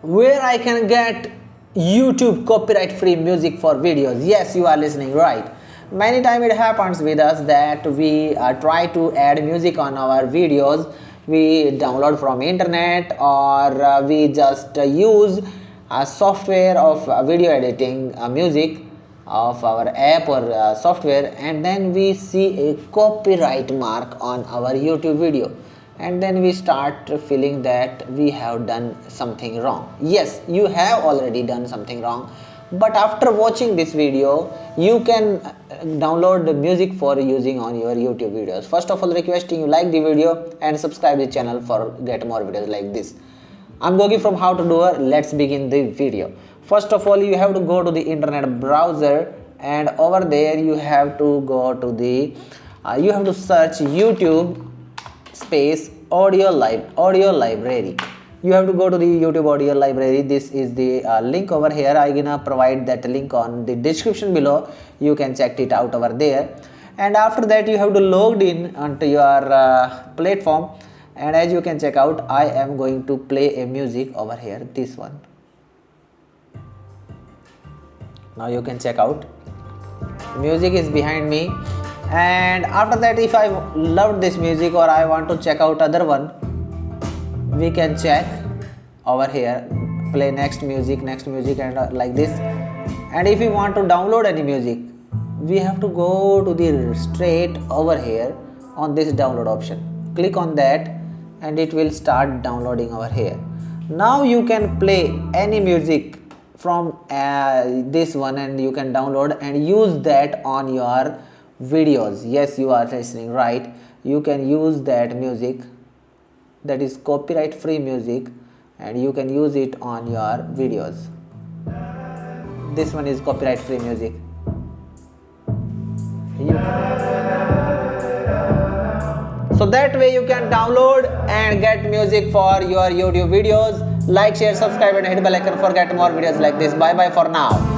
where I can get YouTube copyright free music for videos. Yes, you are listening right. Many times it happens with us that we try to add music on our videos. We download from internet, or we just use a software of video editing music of our app or software, and then we see a copyright mark on our YouTube video, and then we start feeling that we have done something wrong. Yes, you have already done something wrong, but after watching this video you can download the music for using on your YouTube videos. First of all, requesting you like the video and subscribe the channel for get more videos like this. I'm Gogi from How to Do It. Let's begin the video. First of all, you have to go to the internet browser, and over there you have to go to the you have to search YouTube space audio library. You have to go to the YouTube audio library. This is the link over here. I'm gonna provide that link on the description below. You can check it out over there. And after that, you have to log in onto your platform. And as you can check out, I am going to play a music over here, this one. Now you can check out, music is behind me. And after that, if I loved this music or I want to check out other one, we can check over here, play next music, and like this. And if we want to download any music, we have to go to the straight over here on this download option. Click on that and it will start downloading over here. Now you can play any music from this one, and you can download and use that on your videos. Yes, you are listening right. You can use that music, that is copyright free music, and you can use it on your videos. This one is copyright free music. So that way you can download and get music for your YouTube videos. Like, share, subscribe and hit bell icon for get more videos like this. Bye bye for now.